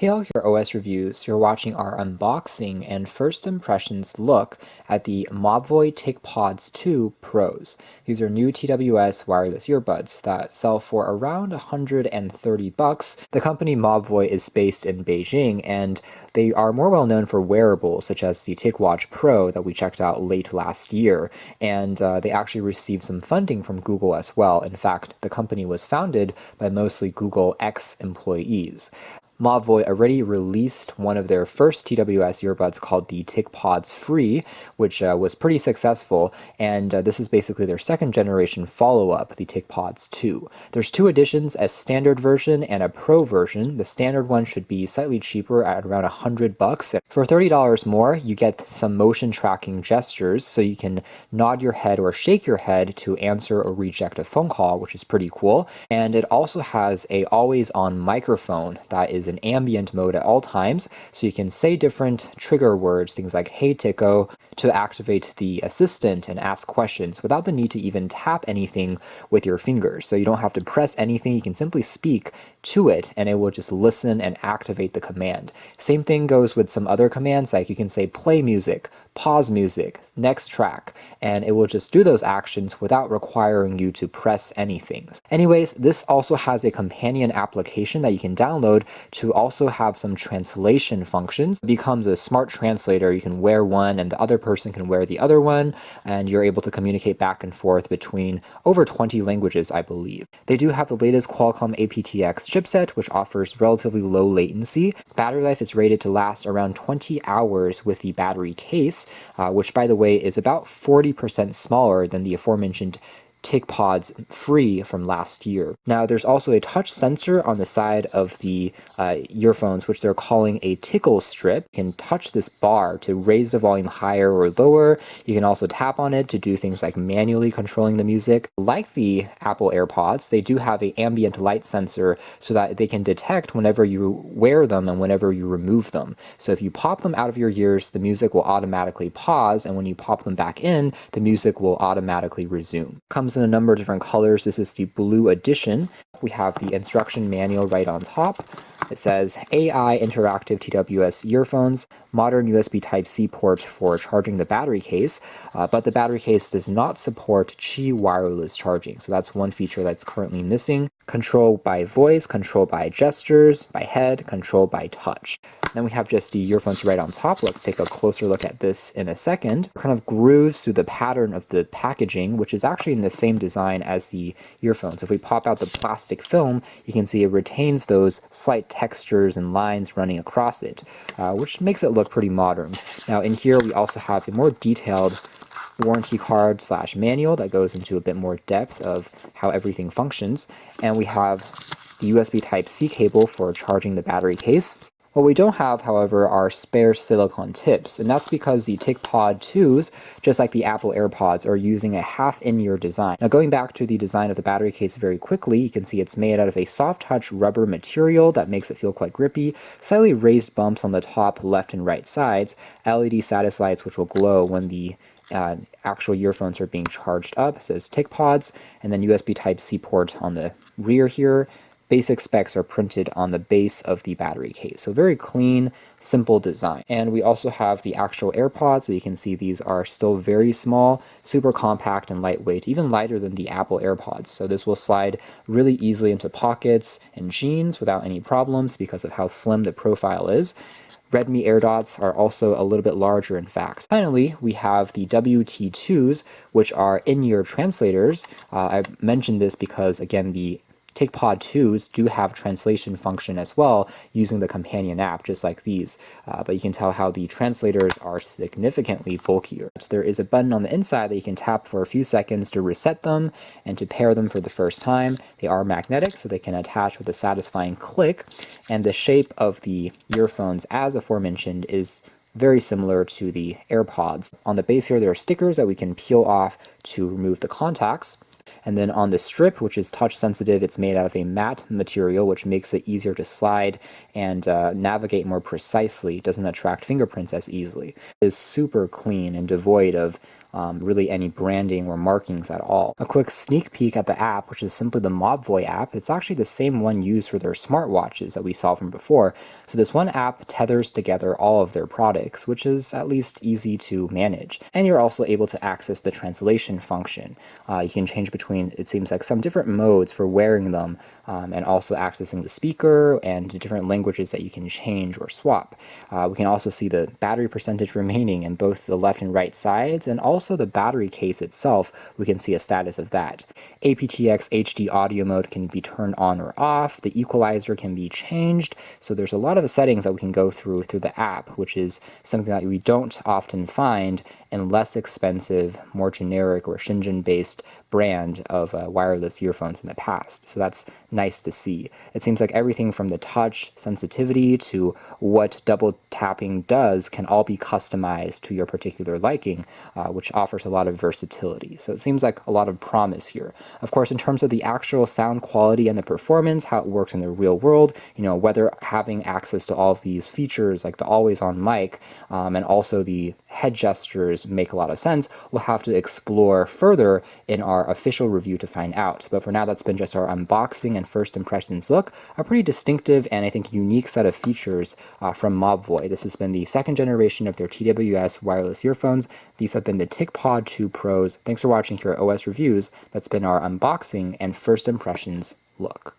Hey all, here OS Reviews. You're watching our unboxing and first impressions look at the Mobvoi TicPods 2 Pros. These are new TWS wireless earbuds that sell for around $130. The company Mobvoi is based in Beijing, and they are more well known for wearables such as the TicWatch Pro that we checked out late last year, and they actually received some funding from Google as well. In fact, the company was founded by mostly Google X employees. Mobvoi already released one of their first TWS earbuds called the TicPods Free, which was pretty successful, and this is basically their second generation follow-up, the TicPods 2. There's two editions, a standard version and a pro version. The standard one should be slightly cheaper at around $100. For $30 more, you get some motion tracking gestures, so you can nod your head or shake your head to answer or reject a phone call, which is pretty cool. And it also has a always-on microphone that is in ambient mode at all times, so you can say different trigger words, things like "Hey Tico," to activate the assistant and ask questions without the need to even tap anything with your fingers. So you don't have to press anything, you can simply speak to it and it will just listen and activate the command. Same thing goes with some other commands, like you can say play music, pause music, next track, and it will just do those actions without requiring you to press anything. Anyways, this also has a companion application that you can download to also have some translation functions. It becomes a smart translator. You can wear one and the other person can wear the other one, and you're able to communicate back and forth between over 20 languages, I believe. They do have the latest Qualcomm aptX chipset, which offers relatively low latency. Battery life is rated to last around 20 hours with the battery case, which by the way is about 40% smaller than the aforementioned TicPods Free from last year. Now there's also a touch sensor on the side of the earphones, which they're calling a tickle strip. You can touch this bar to raise the volume higher or lower. You can also tap on it to do things like manually controlling the music. Like the Apple AirPods, they do have an ambient light sensor so that they can detect whenever you wear them and whenever you remove them. So if you pop them out of your ears, the music will automatically pause, and when you pop them back in, the music will automatically resume. Comes in a number of different colors. This is the blue edition. We have the instruction manual right on top. It says AI interactive TWS earphones, modern USB Type-C port for charging the battery case, but the battery case does not support Qi wireless charging. So that's one feature that's currently missing. Control by voice, control by gestures, by head, control by touch. Then we have just the earphones right on top. Let's take a closer look at this in a second. It kind of grooves through the pattern of the packaging, which is actually in the same design as the earphones. If we pop out the plastic film, you can see it retains those slight textures and lines running across it, which makes it look pretty modern. Now in here we also have a more detailed warranty card / manual that goes into a bit more depth of how everything functions, and we have the USB Type-C cable for charging the battery case. What we don't have, however, are spare silicone tips, and that's because the TicPod 2s, just like the Apple AirPods, are using a half in-ear design. Now going back to the design of the battery case very quickly, you can see it's made out of a soft-touch rubber material that makes it feel quite grippy, slightly raised bumps on the top left and right sides, LED status lights which will glow when the actual earphones are being charged up. It says TicPods, and then USB Type-C port on the rear here. Basic specs are printed on the base of the battery case. So very clean, simple design. And we also have the actual AirPods, so you can see these are still very small, super compact and lightweight, even lighter than the Apple AirPods. So this will slide really easily into pockets and jeans without any problems because of how slim the profile is. Redmi AirDots are also a little bit larger, in fact. Finally, we have the WT2s, which are in-ear translators. I mentioned this because, again, the TicPod 2s do have translation function as well using the companion app, just like these, but you can tell how the translators are significantly bulkier. So there is a button on the inside that you can tap for a few seconds to reset them and to pair them for the first time. They are magnetic, so they can attach with a satisfying click, and the shape of the earphones, as aforementioned, is very similar to the AirPods. On the base here, there are stickers that we can peel off to remove the contacts. And then on the strip, which is touch sensitive, it's made out of a matte material, which makes it easier to slide and navigate more precisely. It doesn't attract fingerprints as easily. It is super clean and devoid of really any branding or markings at all. A quick sneak peek at the app, which is simply the Mobvoi app. It's actually the same one used for their smartwatches that we saw from before. So this one app tethers together all of their products, which is at least easy to manage. And you're also able to access the translation function. You can change between, it seems like, some different modes for wearing them, and also accessing the speaker and the different languages that you can change or swap. We can also see the battery percentage remaining in both the left and right sides, and also the battery case itself. We can see a status of that. aptX HD audio mode can be turned on or off. The equalizer can be changed. So there's a lot of settings that we can go through the app, which is something that we don't often find in less expensive, more generic or Shenzhen-based brand of wireless earphones in the past. So that's nice to see. It seems like everything from the touch sensitivity to what double tapping does can all be customized to your particular liking, which offers a lot of versatility. So it seems like a lot of promise here. Of course, in terms of the actual sound quality and the performance, how it works in the real world, whether having access to all of these features like the always-on mic and also the head gestures make a lot of sense, we'll have to explore further in our official review to find out. But for now, that's been just our unboxing and first impressions look. A pretty distinctive and I think unique set of features from Mobvoi. This has been the second generation of their TWS wireless earphones. These have been the TicPod 2 Pros. Thanks for watching here at OS Reviews. That's been our unboxing and first impressions look.